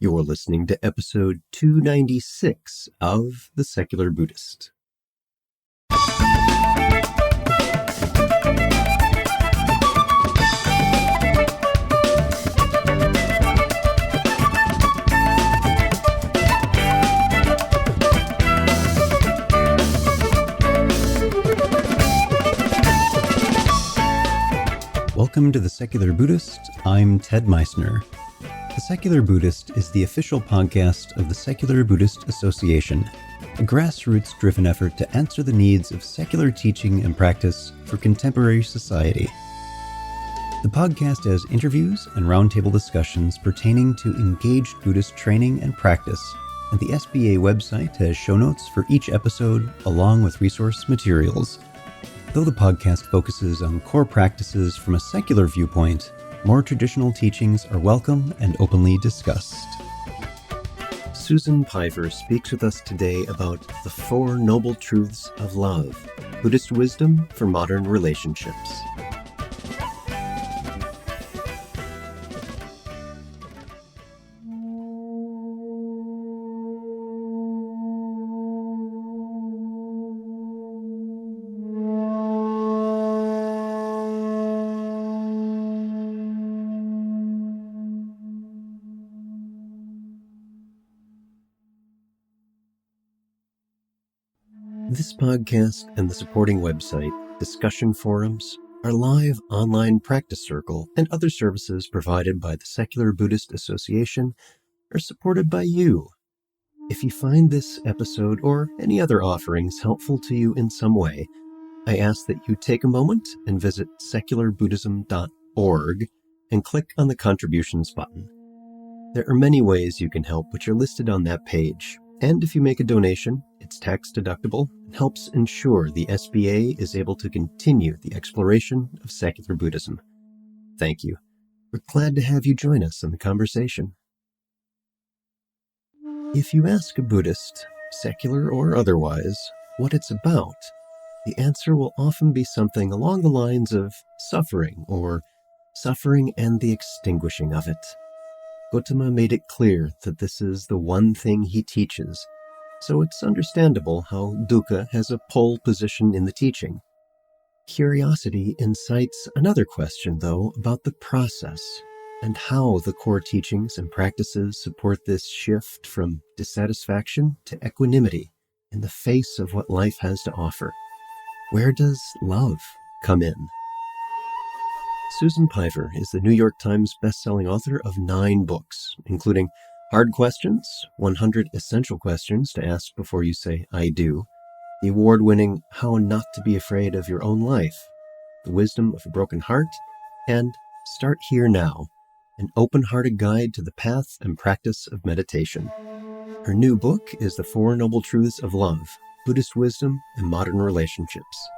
You're listening to episode 296 of The Secular Buddhist. Welcome to The Secular Buddhist. I'm Ted Meissner. The Secular Buddhist is the official podcast of the Secular Buddhist Association, a grassroots-driven effort to answer the needs of secular teaching and practice for contemporary society. The podcast has interviews and roundtable discussions pertaining to engaged Buddhist training and practice, and the SBA website has show notes for each episode along with resource materials. Though the podcast focuses on core practices from a secular viewpoint, more traditional teachings are welcome and openly discussed. Susan Piver speaks with us today about the Four Noble Truths of Love, Buddhist wisdom for modern relationships. This podcast and the supporting website, discussion forums, our live online practice circle, and other services provided by the Secular Buddhist Association are supported by you. If you find this episode or any other offerings helpful to you in some way, I ask that you take a moment and visit secularbuddhism.org and click on the contributions button. There are many ways you can help, which are listed on that page. And if you make a donation, it's tax deductible and helps ensure the SBA is able to continue the exploration of secular Buddhism. Thank you. We're glad to have you join us in the conversation. If you ask a Buddhist, secular or otherwise, what it's about, the answer will often be something along the lines of suffering or suffering and the extinguishing of it. Gautama made it clear that this is the one thing he teaches, so it's understandable how dukkha has a pole position in the teaching. Curiosity incites another question, though, about the process and how the core teachings and practices support this shift from dissatisfaction to equanimity in the face of what life has to offer. Where does love come in? Susan Piver is the New York Times bestselling author of 9 books, including Hard Questions, 100 Essential Questions to Ask Before You Say I Do, the award-winning How Not to Be Afraid of Your Own Life, The Wisdom of a Broken Heart, and Start Here Now, an open-hearted guide to the path and practice of meditation. Her new book is The Four Noble Truths of Love, Buddhist Wisdom and Modern Relationships.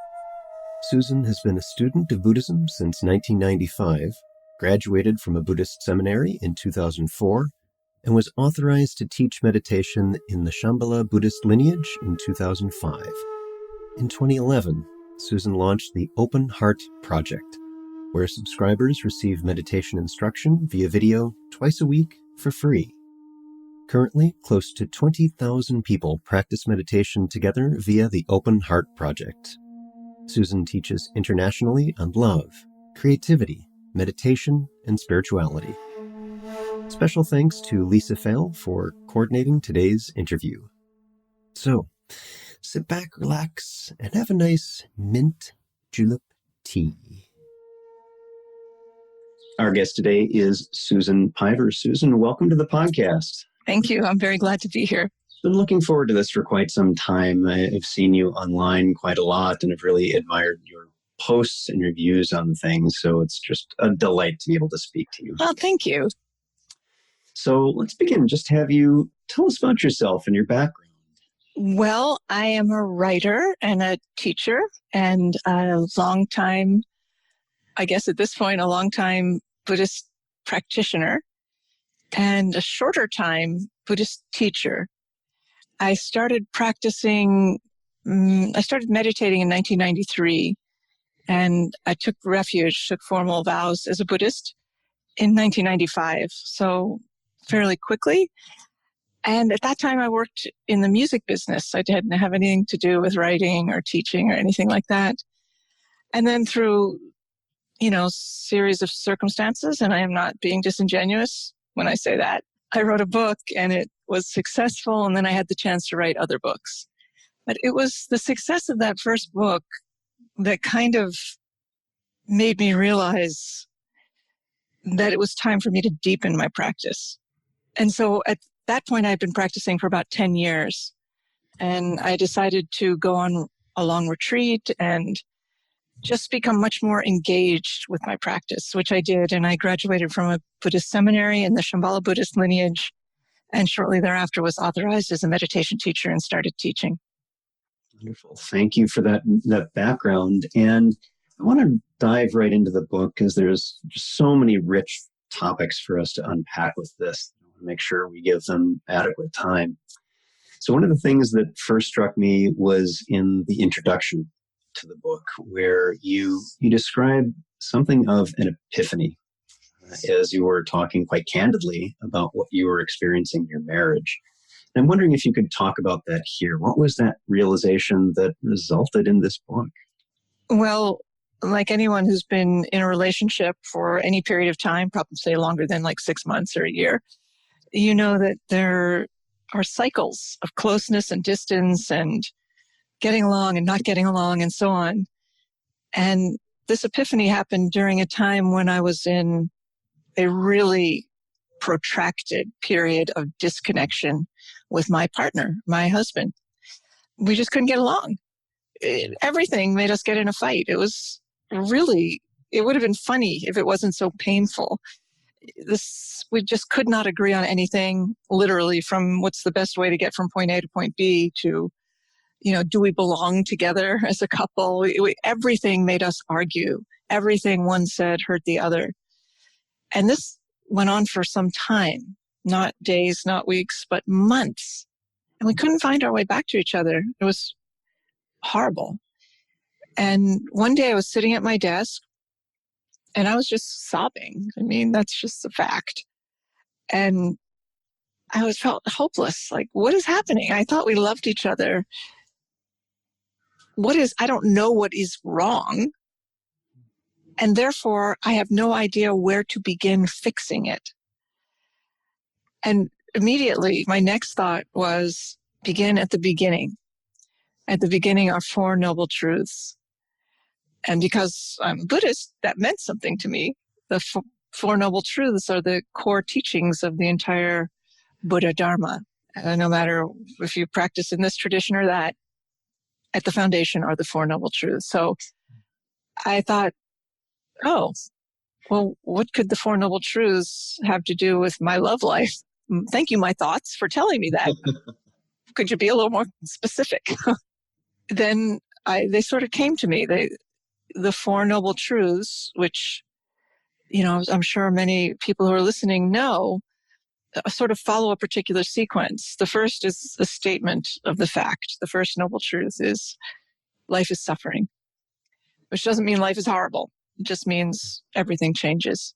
Susan has been a student of Buddhism since 1995, graduated from a Buddhist seminary in 2004, and was authorized to teach meditation in the Shambhala Buddhist lineage in 2005. In 2011, Susan launched the Open Heart Project, where subscribers receive meditation instruction via video twice a week for free. Currently, close to 20,000 people practice meditation together via the Open Heart Project. Susan teaches internationally on love, creativity, meditation, and spirituality. Special thanks to Lisa Fail for coordinating today's interview. So, sit back, relax, and have a nice mint julep tea. Our guest today is Susan Piver. Susan, welcome to the podcast. Thank you. I'm very glad to be here. Been looking forward to this for quite some time. I've seen you online quite a lot and have really admired your posts and reviews on things. So it's just a delight to be able to speak to you. Well, thank you. So let's begin. Just have you tell us about yourself and your background. Well, I am a writer and a teacher and a long time, I guess at this point, a long time Buddhist practitioner and a shorter time Buddhist teacher. I started meditating in 1993, and I took refuge, took formal vows as a Buddhist in 1995. So fairly quickly. And at that time, I worked in the music business. I didn't have anything to do with writing or teaching or anything like that. And then through, series of circumstances, and I am not being disingenuous when I say that, I wrote a book and it was successful. And then I had the chance to write other books. But it was the success of that first book that kind of made me realize that it was time for me to deepen my practice. And so at that point, I'd been practicing for about 10 years. And I decided to go on a long retreat and just become much more engaged with my practice, which I did. And I graduated from a Buddhist seminary in the Shambhala Buddhist lineage. And shortly thereafter was authorized as a meditation teacher and started teaching. Wonderful. Thank you for that background. And I want to dive right into the book because there's just so many rich topics for us to unpack with this. I want to make sure we give them adequate time. So one of the things that first struck me was in the introduction to the book, where you describe something of an epiphany as you were talking quite candidly about what you were experiencing in your marriage. And I'm wondering if you could talk about that here. What was that realization that resulted in this book? Well, like anyone who's been in a relationship for any period of time, probably say longer than like 6 months or a year, you know that there are cycles of closeness and distance and getting along and not getting along and so on. And this epiphany happened during a time when I was in a really protracted period of disconnection with my partner, my husband. We just couldn't get along. Everything made us get in a fight. It would have been funny if it wasn't so painful. We just could not agree on anything, literally, from what's the best way to get from point A to point B to, do we belong together as a couple? Everything made us argue. Everything one said hurt the other. And this went on for some time, not days, not weeks, but months. And we couldn't find our way back to each other. It was horrible. And one day I was sitting at my desk and I was just sobbing. I mean, that's just a fact. And felt hopeless. Like, what is happening? I thought we loved each other. I don't know what is wrong. And therefore, I have no idea where to begin fixing it. And immediately, my next thought was begin at the beginning. At the beginning are Four Noble Truths. And because I'm a Buddhist, that meant something to me. The Four Noble Truths are the core teachings of the entire Buddha Dharma. No matter if you practice in this tradition or that, at the foundation are the Four Noble Truths. So I thought, oh, well, what could the Four Noble Truths have to do with my love life? Thank you, my thoughts, for telling me that. Could you be a little more specific? Then they sort of came to me. The Four Noble Truths, which, I'm sure many people who are listening know, sort of follow a particular sequence. The first is a statement of the fact. The first noble truth is life is suffering, which doesn't mean life is horrible. It just means everything changes.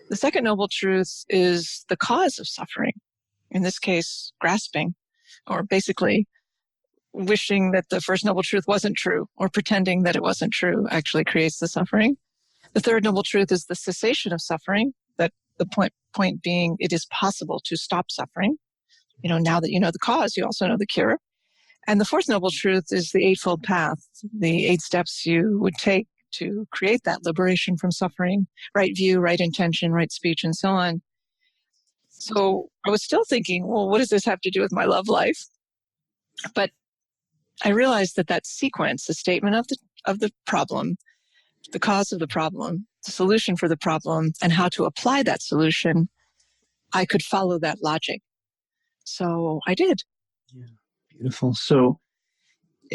The second noble truth is the cause of suffering. In this case, grasping, or basically wishing that the first noble truth wasn't true, or pretending that it wasn't true actually creates the suffering. The third noble truth is the cessation of suffering, that the point being it is possible to stop suffering. Now that you know the cause, you also know the cure. And the fourth noble truth is the Eightfold Path, the 8 steps you would take to create that liberation from suffering, right view, right intention, right speech, and so on. So I was still thinking, well, what does this have to do with my love life? But I realized that sequence, the statement of the problem, the cause of the problem, the solution for the problem, and how to apply that solution, I could follow that logic. So I did. Yeah, beautiful. So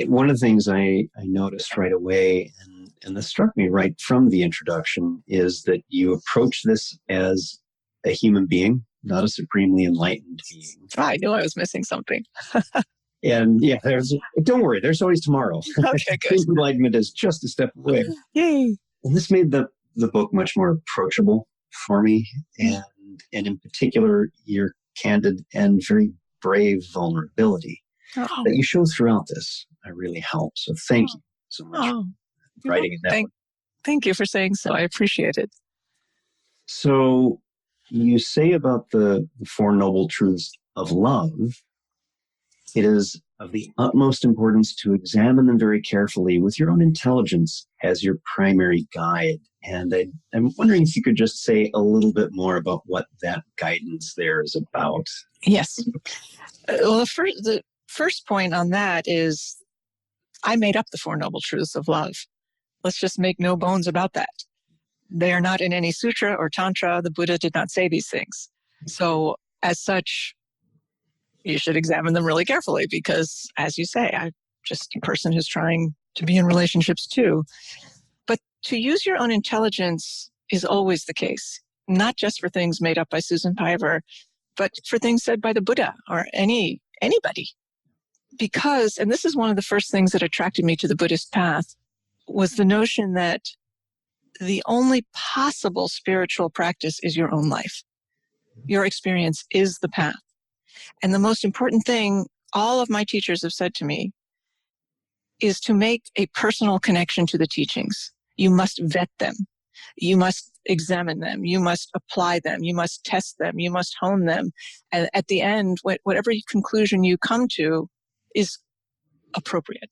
one of the things I noticed right away, and this struck me right from the introduction, is that you approach this as a human being, not a supremely enlightened being. I knew I was missing something. And yeah, don't worry, there's always tomorrow. Okay, good. Enlightenment is just a step away. Yay. And this made the book much more approachable for me. And and in particular, your candid and very brave vulnerability Oh, that you show throughout this really helps. So thank you so much oh, for writing in that way. thank you for saying so. I appreciate it. So you say about the Four Noble Truths of love, it is of the utmost importance to examine them very carefully with your own intelligence as your primary guide. And I'm wondering if you could just say a little bit more about what that guidance there is about. Yes. Well, the first point on that is I made up the Four Noble Truths of love. Let's just make no bones about that. They are not in any sutra or tantra. The Buddha did not say these things. So as such, you should examine them really carefully because, as you say, I'm just a person who's trying to be in relationships too. But to use your own intelligence is always the case, not just for things made up by Susan Piver, but for things said by the Buddha or anybody. Because, and this is one of the first things that attracted me to the Buddhist path, was the notion that the only possible spiritual practice is your own life. Your experience is the path. And the most important thing all of my teachers have said to me is to make a personal connection to the teachings. You must vet them. You must examine them. You must apply them. You must test them. You must hone them. And at the end, whatever conclusion you come to is appropriate.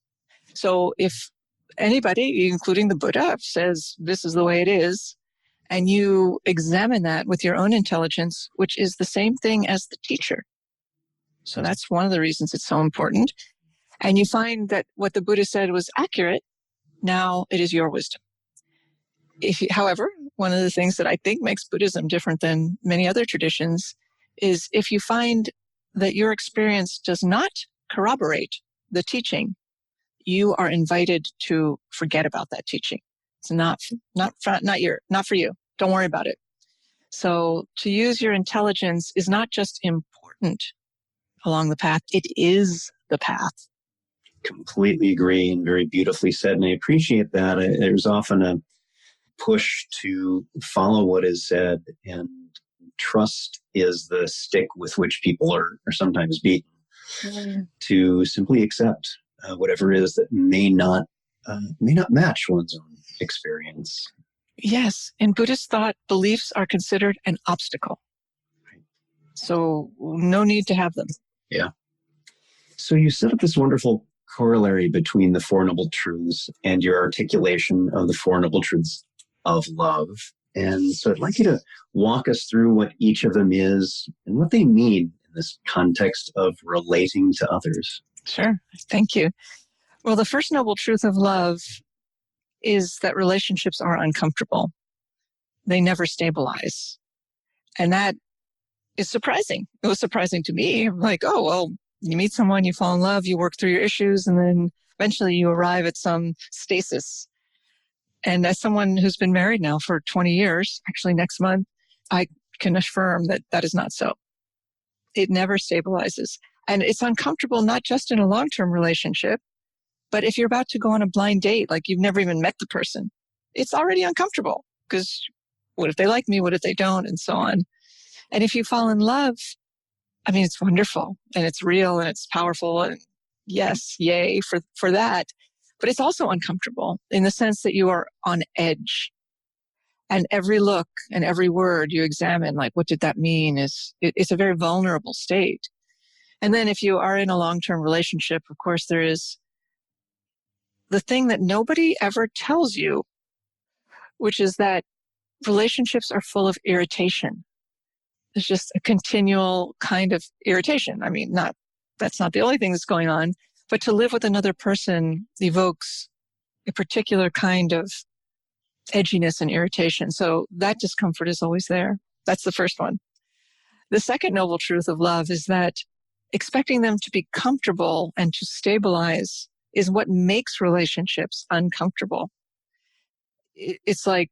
So if anybody, including the Buddha, says this is the way it is, and you examine that with your own intelligence, which is the same thing as the teacher. So that's one of the reasons it's so important. And you find that what the Buddha said was accurate. Now it is your wisdom. However, one of the things that I think makes Buddhism different than many other traditions is if you find that your experience does not corroborate the teaching, you are invited to forget about that teaching. It's not for you. Don't worry about it. So to use your intelligence is not just important along the path, it is the path. Completely agree and very beautifully said. And I appreciate that. There's often a push to follow what is said, and trust is the stick with which people are sometimes beaten to simply accept whatever it is that may not match one's own experience. Yes. In Buddhist thought, beliefs are considered an obstacle. So no need to have them. Yeah. So you set up this wonderful corollary between the Four Noble Truths and your articulation of the Four Noble Truths of love. And so I'd like you to walk us through what each of them is and what they mean in this context of relating to others. Sure. Thank you. Well, the first noble truth of love is that relationships are uncomfortable. They never stabilize. And that is surprising. It was surprising to me. I'm like, oh, well, you meet someone, you fall in love, you work through your issues, and then eventually you arrive at some stasis. And as someone who's been married now for 20 years, actually next month, I can affirm that that is not so. It never stabilizes. And it's uncomfortable, not just in a long-term relationship, but if you're about to go on a blind date, like you've never even met the person, it's already uncomfortable because what if they like me? What if they don't? And so on. And if you fall in love, I mean, it's wonderful and it's real and it's powerful. And yes, yay for that. But it's also uncomfortable in the sense that you are on edge. And every look and every word you examine, like, what did that mean? It's a very vulnerable state. And then if you are in a long-term relationship, of course, there is the thing that nobody ever tells you, which is that relationships are full of irritation. There's just a continual kind of irritation. I mean, that's not the only thing that's going on, but to live with another person evokes a particular kind of edginess and irritation. So that discomfort is always there. That's the first one. The second noble truth of love is that expecting them to be comfortable and to stabilize is what makes relationships uncomfortable. It's like,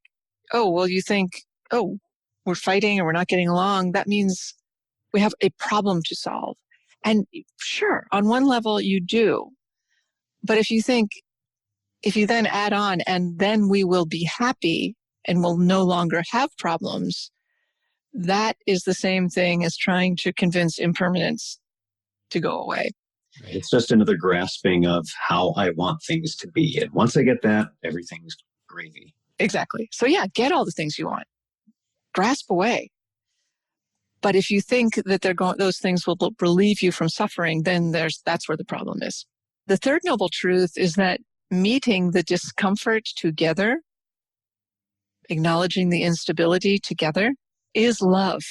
oh, well, you think, oh, we're fighting or we're not getting along. That means we have a problem to solve. And sure, on one level you do. But if you then add on and then we will be happy and will no longer have problems, that is the same thing as trying to convince impermanence to go away. Right. It's just another grasping of how I want things to be. And once I get that, everything's gravy. Exactly. So yeah, get all the things you want. Grasp away. But if you think that those things will relieve you from suffering, then that's where the problem is. The third noble truth is that meeting the discomfort together, acknowledging the instability together, is love.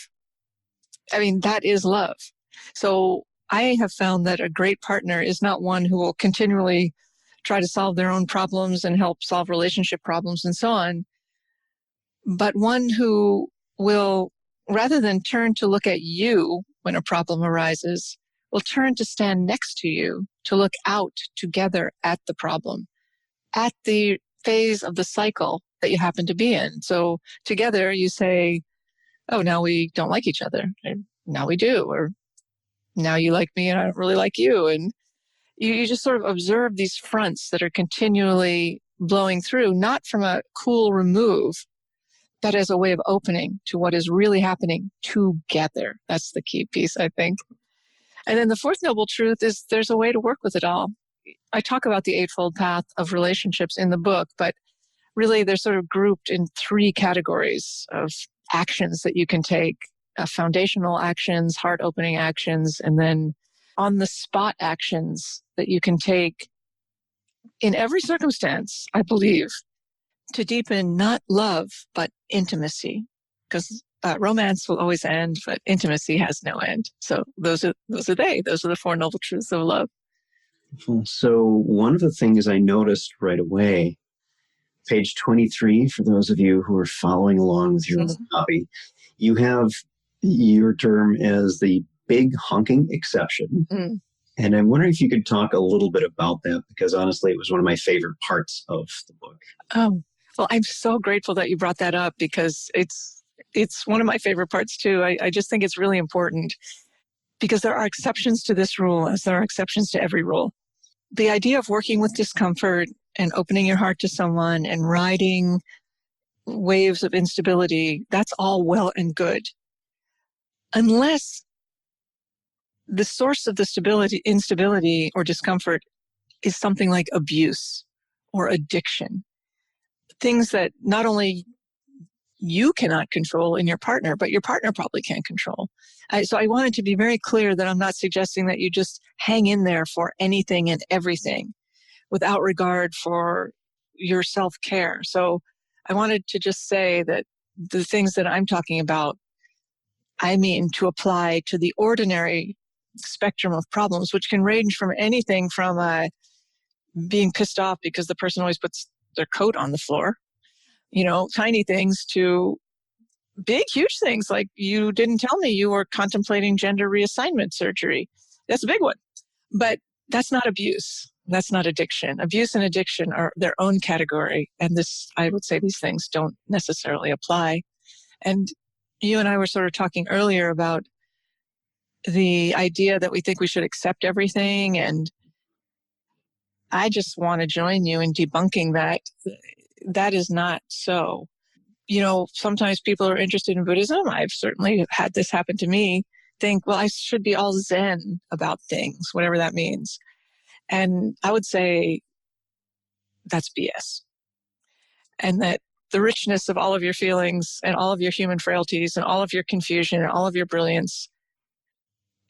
I mean, that is love. So I have found that a great partner is not one who will continually try to solve their own problems and help solve relationship problems and so on, but one who will, rather than turn to look at you when a problem arises, will turn to stand next to you to look out together at the problem, at the phase of the cycle that you happen to be in. So together you say, oh, now we don't like each other. And now we do. Or now you like me and I don't really like you. And you just sort of observe these fronts that are continually blowing through, not from a cool remove, but as a way of opening to what is really happening together. That's the key piece, I think. And then the fourth noble truth is there's a way to work with it all. I talk about the Eightfold Path of relationships in the book, but really they're sort of grouped in three categories of actions that you can take: foundational actions, heart-opening actions, and then on-the-spot actions that you can take in every circumstance, I believe, to deepen not love, but intimacy. Because romance will always end, but intimacy has no end. So those are the four noble truths of love. So one of the things I noticed right away, page 23, for those of you who are following along with your copy, you have your term as the big honking exception. Mm. And I'm wondering if you could talk a little bit about that, because honestly, it was one of my favorite parts of the book. Oh, well, I'm so grateful that you brought that up, because it's one of my favorite parts too. I just think it's really important, because there are exceptions to this rule as there are exceptions to every rule. The idea of working with discomfort and opening your heart to someone and riding waves of instability, that's all well and good. Unless the source of the instability or discomfort is something like abuse or addiction. Things that not only you cannot control in your partner, but your partner probably can't control. So I wanted to be very clear that I'm not suggesting that you just hang in there for anything and everything without regard for your self-care. So I wanted to just say that the things that I'm talking about, I mean to apply to the ordinary spectrum of problems, which can range from anything from being pissed off because the person always puts their coat on the floor, tiny things, to big, huge things like you didn't tell me you were contemplating gender reassignment surgery. That's a big one. But that's not abuse. That's not addiction. Abuse and addiction are their own category. And I would say these things don't necessarily apply. And you and I were sort of talking earlier about the idea that we think we should accept everything. And I just want to join you in debunking that. That is not so. Sometimes people are interested in Buddhism. I've certainly had this happen to me. Think, well, I should be all Zen about things, whatever that means. And I would say that's BS. And that the richness of all of your feelings and all of your human frailties and all of your confusion and all of your brilliance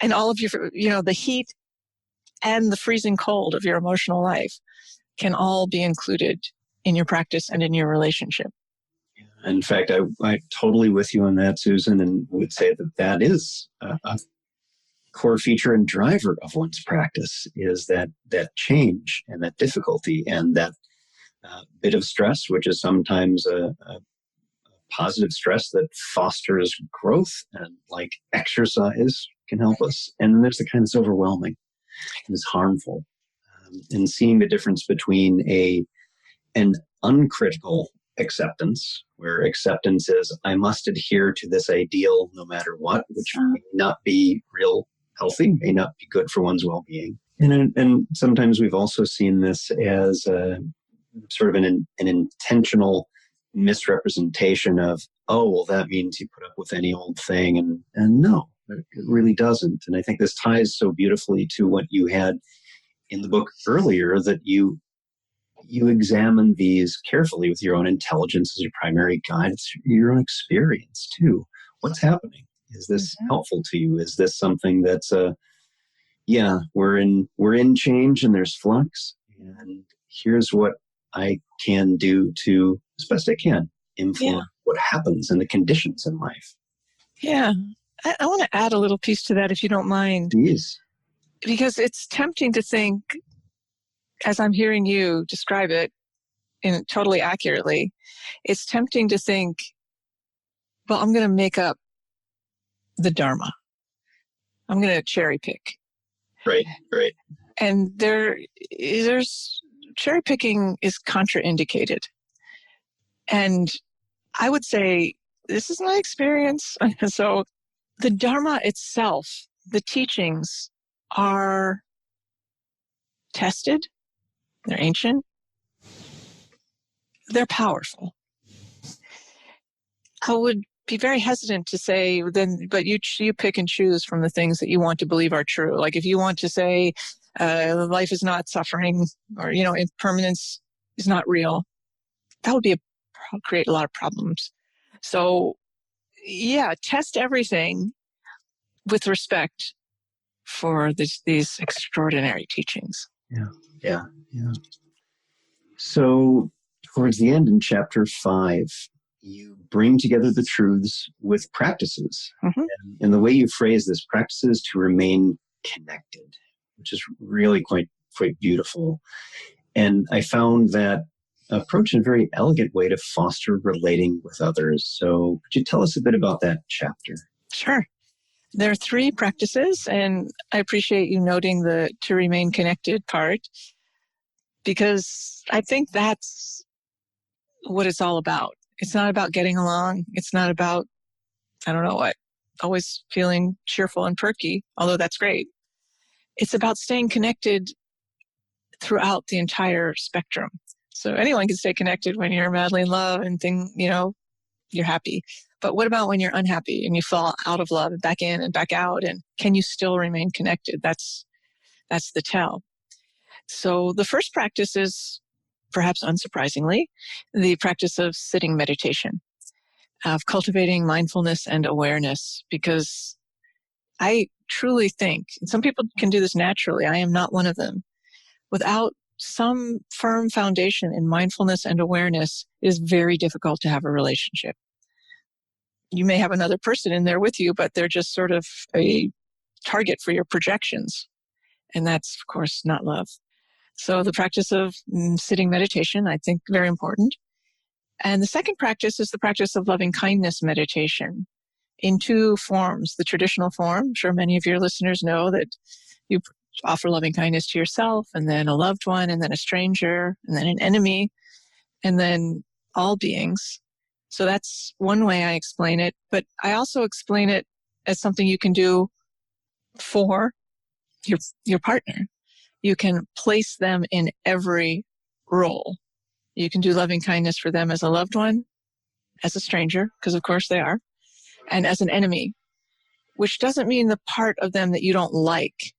and all of your, the heat and the freezing cold of your emotional life can all be included in your practice and in your relationship. In fact, I'm totally with you on that, Susan, and would say that is a core feature and driver of one's practice, is that change and that difficulty and that bit of stress, which is sometimes a positive stress that fosters growth, and like exercise can help us. And then there's the kind that's overwhelming and is harmful. And seeing the difference between an uncritical acceptance, where acceptance is, I must adhere to this ideal no matter what, which may not be real healthy, may not be good for one's well-being. And sometimes we've also seen this as sort of an intentional misrepresentation of oh, well, that means you put up with any old thing. And no, it really doesn't. And I think this ties so beautifully to what you had in the book earlier, that you examine these carefully with your own intelligence as your primary guide. It's your own experience too. What's happening? Is this helpful to you? Is this something that's yeah, we're in change and there's flux, and here's what I can do to, as best I can, influence what happens and the conditions in life. Yeah. I want to add a little piece to that, if you don't mind. Jeez. Because it's tempting to think, as I'm hearing you describe it in totally accurately, it's tempting to think, well, I'm going to make up the Dharma. I'm going to cherry pick. Right. And there's cherry picking is contraindicated. And I would say, this is my experience. So the Dharma itself, the teachings are tested. They're ancient. They're powerful. I would be very hesitant to say then, but you pick and choose from the things that you want to believe are true. Like if you want to say life is not suffering, or impermanence is not real, that would create a lot of problems. So yeah, test everything with respect for these extraordinary teachings. Yeah. So towards the end in chapter 5, you bring together the truths with practices. Mm-hmm. And the way you phrase this, practices to remain connected, which is really quite beautiful. And I found that approach in a very elegant way to foster relating with others. So could you tell us a bit about that chapter? Sure. There are 3 practices, and I appreciate you noting the to remain connected part, because I think that's what it's all about. It's not about getting along. It's not about, I don't know what, always feeling cheerful and perky, although that's great. It's about staying connected throughout the entire spectrum. So anyone can stay connected when you're madly in love and you're happy. But what about when you're unhappy and you fall out of love and back in and back out? And can you still remain connected? That's the tell. So the first practice is, perhaps unsurprisingly, the practice of sitting meditation, of cultivating mindfulness and awareness, because I truly think, and some people can do this naturally, I am not one of them, without some firm foundation in mindfulness and awareness, it is very difficult to have a relationship. You may have another person in there with you, but they're just sort of a target for your projections. And that's, of course, not love. So the practice of sitting meditation, I think, very important. And the second practice is the practice of loving kindness meditation in 2 forms. The traditional form, I'm sure many of your listeners know that you offer loving kindness to yourself, and then a loved one, and then a stranger, and then an enemy, and then all beings. So that's one way I explain it. But I also explain it as something you can do for your partner. You can place them in every role. You can do loving kindness for them as a loved one, as a stranger, because of course they are, and as an enemy, which doesn't mean the part of them that you don't like.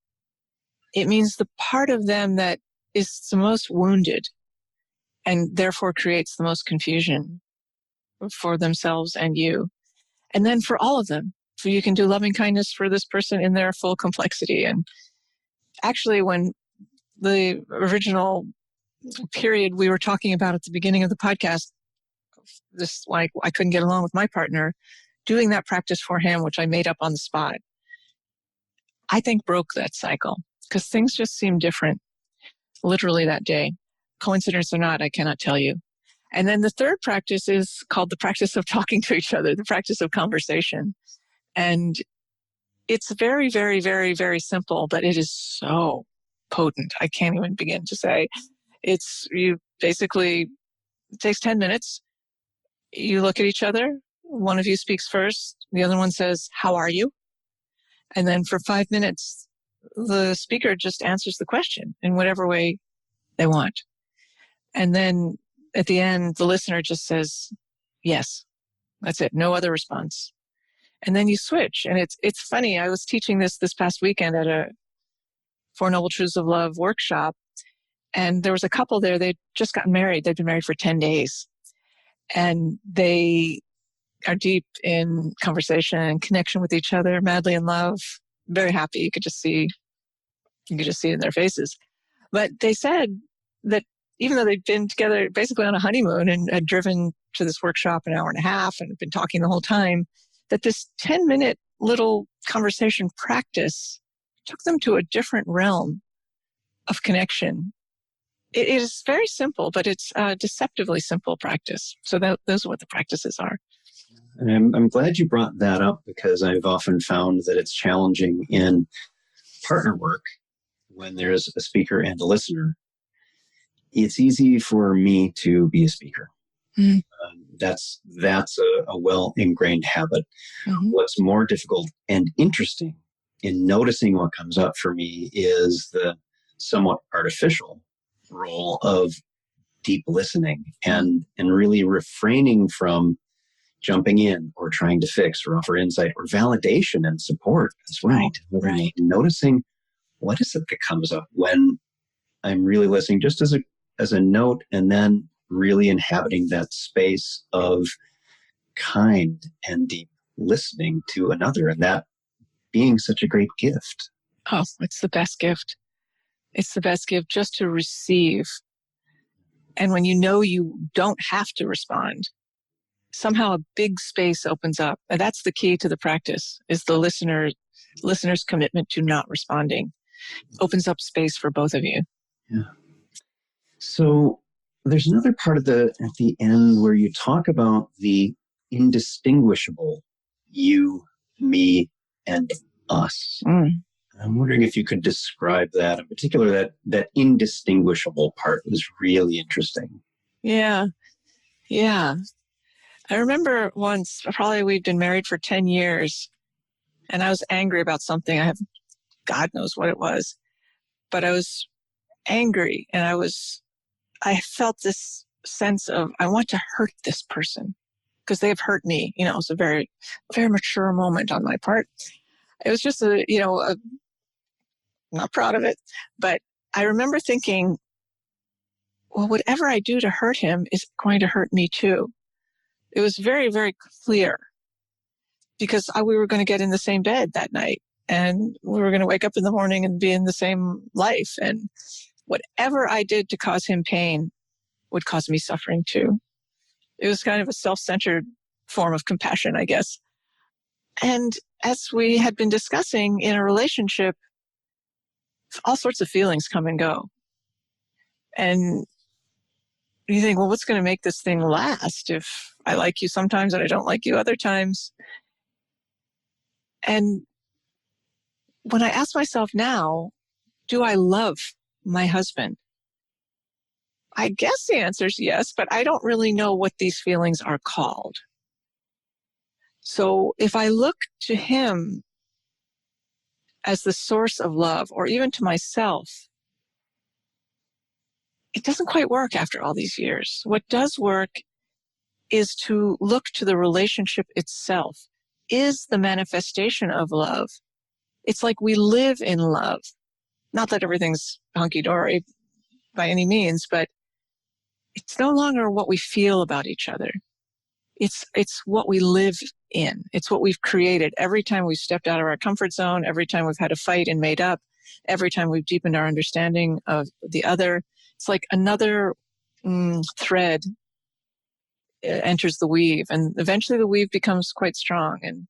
It means the part of them that is the most wounded and therefore creates the most confusion for themselves and you. And then for all of them, so you can do loving kindness for this person in their full complexity. And actually, when the original period we were talking about at the beginning of the podcast, this, like, I couldn't get along with my partner, doing that practice for him, which I made up on the spot, I think broke that cycle, because things just seemed different literally that day. Coincidence or not, I cannot tell you. And then the third practice is called the practice of talking to each other, the practice of conversation. And it's very, very, very, very simple, but it is so potent. I can't even begin to say. You basically, it takes 10 minutes. You look at each other. One of you speaks first. The other one says, "How are you?" And then for 5 minutes, the speaker just answers the question in whatever way they want. And then at the end, the listener just says, "Yes." That's it. No other response. And then you switch. And it's funny. I was teaching this past weekend at a Four Noble Truths of Love workshop. And there was a couple there. They'd just gotten married. They'd been married for 10 days. And they are deep in conversation and connection with each other, madly in love, very happy. You could just see it in their faces. But they said that even though they'd been together basically on a honeymoon and had driven to this workshop an hour and a half and been talking the whole time, that this 10-minute little conversation practice took them to a different realm of connection. It is very simple, but it's a deceptively simple practice. So those are what the practices are. And I'm glad you brought that up, because I've often found that it's challenging in partner work when there's a speaker and a listener. It's easy for me to be a speaker. Mm-hmm. That's a well-ingrained habit. Mm-hmm. What's more difficult and interesting in noticing what comes up for me is the somewhat artificial role of deep listening and really refraining from jumping in or trying to fix or offer insight or validation and support as well. Right. Noticing what is it that comes up when I'm really listening, just as a note, and then really inhabiting that space of kind and deep listening to another, and that being such a great gift. Oh, it's the best gift. It's the best gift, just to receive. And when you know you don't have to respond, somehow a big space opens up. And that's the key to the practice, is the listener's commitment to not responding. Opens up space for both of you. Yeah. So there's another part at the end where you talk about the indistinguishable you, me, and us. I'm wondering if you could describe that. In particular, that indistinguishable part was really interesting. Yeah. I remember once, probably we'd been married for 10 years, and I was angry about something. God knows what it was, but I was angry, and I felt this sense of, I want to hurt this person because they have hurt me. It was a very, very mature moment on my part. It was just not proud of it, but I remember thinking, well, whatever I do to hurt him is going to hurt me too. It was very, very clear, because we were going to get in the same bed that night, and we were going to wake up in the morning and be in the same life. And whatever I did to cause him pain would cause me suffering too. It was kind of a self-centered form of compassion, I guess. And as we had been discussing, in a relationship, all sorts of feelings come and go. And you think, well, what's going to make this thing last if I like you sometimes and I don't like you other times? And when I ask myself now, do I love my husband? I guess the answer is yes, but I don't really know what these feelings are called. So if I look to him as the source of love, or even to myself, it doesn't quite work after all these years. What does work is to look to the relationship itself. Is the manifestation of love. It's like we live in love. Not that everything's hunky-dory by any means, but it's no longer what we feel about each other. It's what we live in. It's what we've created. Every time we've stepped out of our comfort zone, every time we've had a fight and made up, every time we've deepened our understanding of the other, it's like another thread enters the weave, and eventually the weave becomes quite strong. And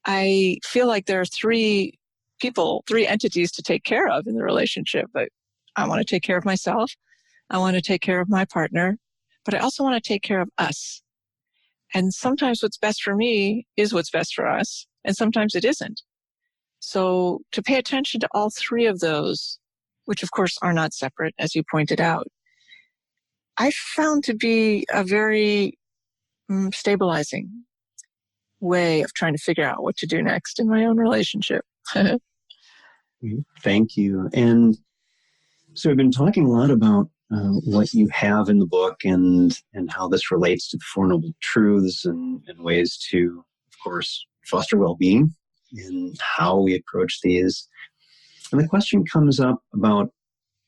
I feel like there are three entities to take care of in the relationship. But I want to take care of myself. I want to take care of my partner, but I also want to take care of us. And sometimes what's best for me is what's best for us, and sometimes it isn't. So to pay attention to all three of those, which of course are not separate, as you pointed out, I found to be a very stabilizing way of trying to figure out what to do next in my own relationship. Thank you. And so we've been talking a lot about what you have in the book and how this relates to the Four Noble Truths and ways to, of course, foster well-being and how we approach these. And the question comes up about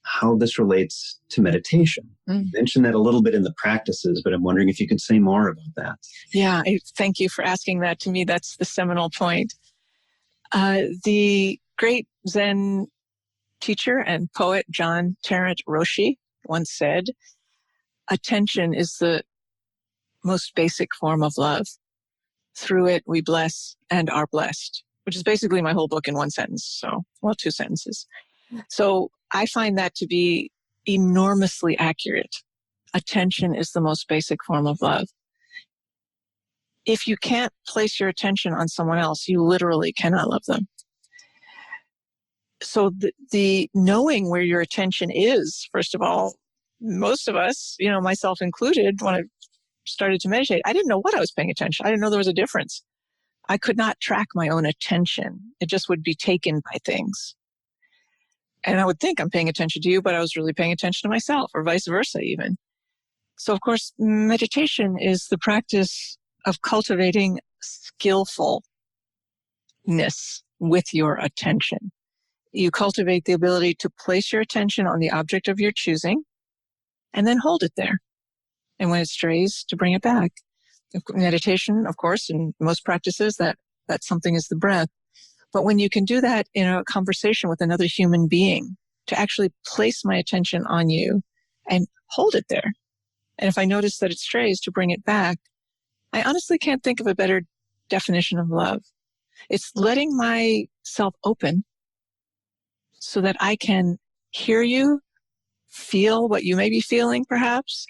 how this relates to meditation. You mentioned that a little bit in the practices, but I'm wondering if you could say more about that. Yeah, thank you for asking that. To me, that's the seminal point. The great Zen teacher and poet John Terence Roshi once said, attention is the most basic form of love. Through it, we bless and are blessed, which is basically my whole book in one sentence. So, well, two sentences. So I find that to be enormously accurate. Attention is the most basic form of love. If you can't place your attention on someone else, you literally cannot love them. So the knowing where your attention is, first of all, most of us, myself included, when I started to meditate, I didn't know what I was paying attention. I didn't know there was a difference. I could not track my own attention. It just would be taken by things. And I would think I'm paying attention to you, but I was really paying attention to myself, or vice versa even. So, of course, meditation is the practice of cultivating skillfulness with your attention. You cultivate the ability to place your attention on the object of your choosing and then hold it there. And when it strays, to bring it back. Meditation, of course, in most practices, that something is the breath. But when you can do that in a conversation with another human being, to actually place my attention on you and hold it there. And if I notice that it strays, to bring it back, I honestly can't think of a better definition of love. It's letting myself open so that I can hear you, feel what you may be feeling perhaps,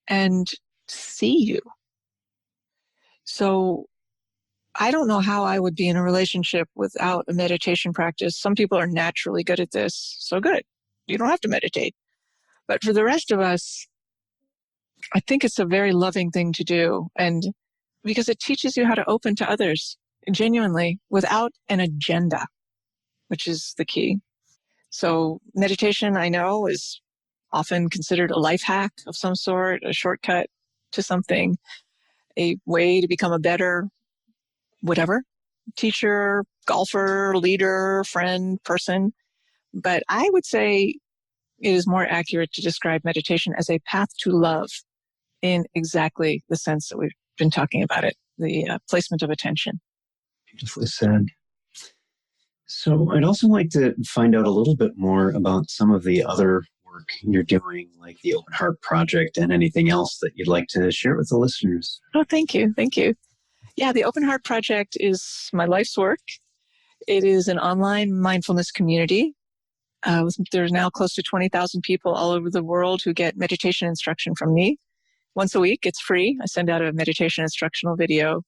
and see you. So I don't know how I would be in a relationship without a meditation practice. Some people are naturally good at this. So good. You don't have to meditate. But for the rest of us, I think it's a very loving thing to do. And because it teaches you how to open to others genuinely without an agenda, which is the key. So meditation, I know, is often considered a life hack of some sort, a shortcut to something, a way to become a better whatever, teacher, golfer, leader, friend, person. But I would say it is more accurate to describe meditation as a path to love in exactly the sense that we've been talking about it, the placement of attention. Beautifully said. So I'd also like to find out a little bit more about some of the other work you're doing, like the Open Heart Project and anything else that you'd like to share with the listeners. Oh, thank you. Thank you. Yeah, the Open Heart Project is my life's work. It is an online mindfulness community. There's now close to 20,000 people all over the world who get meditation instruction from me. Once a week, it's free. I send out a meditation instructional video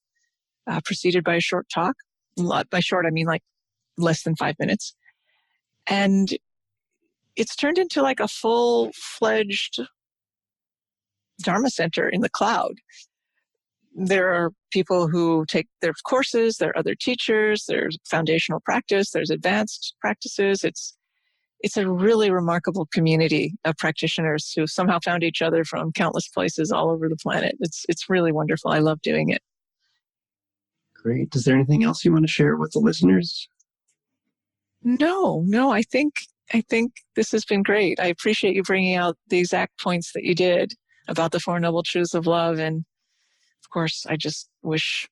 preceded by a short talk. By short, I mean like less than 5 minutes. And it's turned into like a full-fledged Dharma center in the cloud. There are people who take their courses, there are other teachers, there's foundational practice, there's advanced practices. It's a really remarkable community of practitioners who somehow found each other from countless places all over the planet. It's really wonderful. I love doing it. Great. Is there anything else you want to share with the listeners? No, I think this has been great. I appreciate you bringing out the exact points that you did about the Four Noble Truths of love. And of course, I just wish,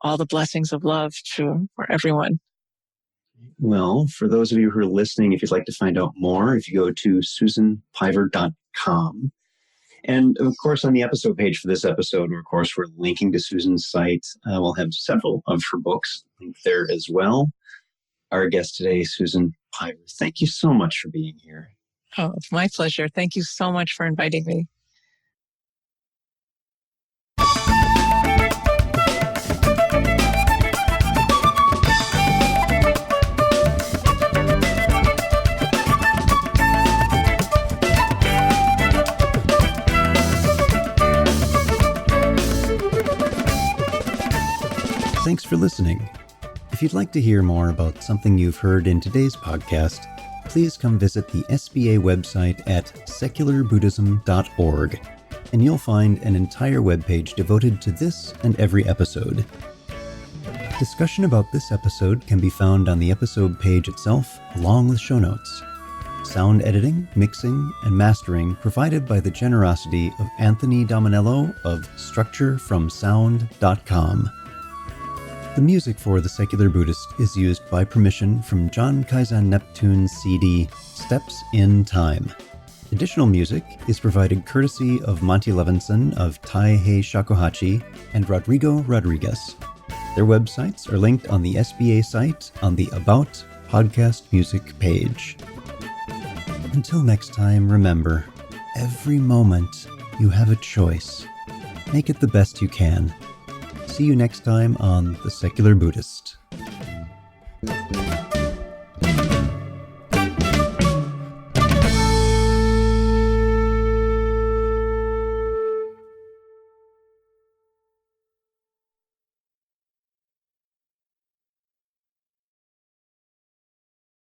all the blessings of love for everyone. Well, for those of you who are listening, if you'd like to find out more, if you go to susanpiver.com. And of course, on the episode page for this episode, of course, we're linking to Susan's site. We'll have several of her books linked there as well. Our guest today, Susan Piver. Thank you so much for being here. Oh, it's my pleasure. Thank you so much for inviting me. Thanks for listening. If you'd like to hear more about something you've heard in today's podcast, please come visit the SBA website at secularbuddhism.org, and you'll find an entire webpage devoted to this and every episode. Discussion about this episode can be found on the episode page itself, along with show notes. Sound editing, mixing, and mastering provided by the generosity of Anthony Dominello of StructureFromSound.com. The music for The Secular Buddhist is used by permission from John Kaizan Neptune's CD, Steps in Time. Additional music is provided courtesy of Monty Levinson of Taihei Shakuhachi and Rodrigo Rodriguez. Their websites are linked on the SBA site on the About Podcast Music page. Until next time, remember, every moment you have a choice. Make it the best you can. See you next time on The Secular Buddhist.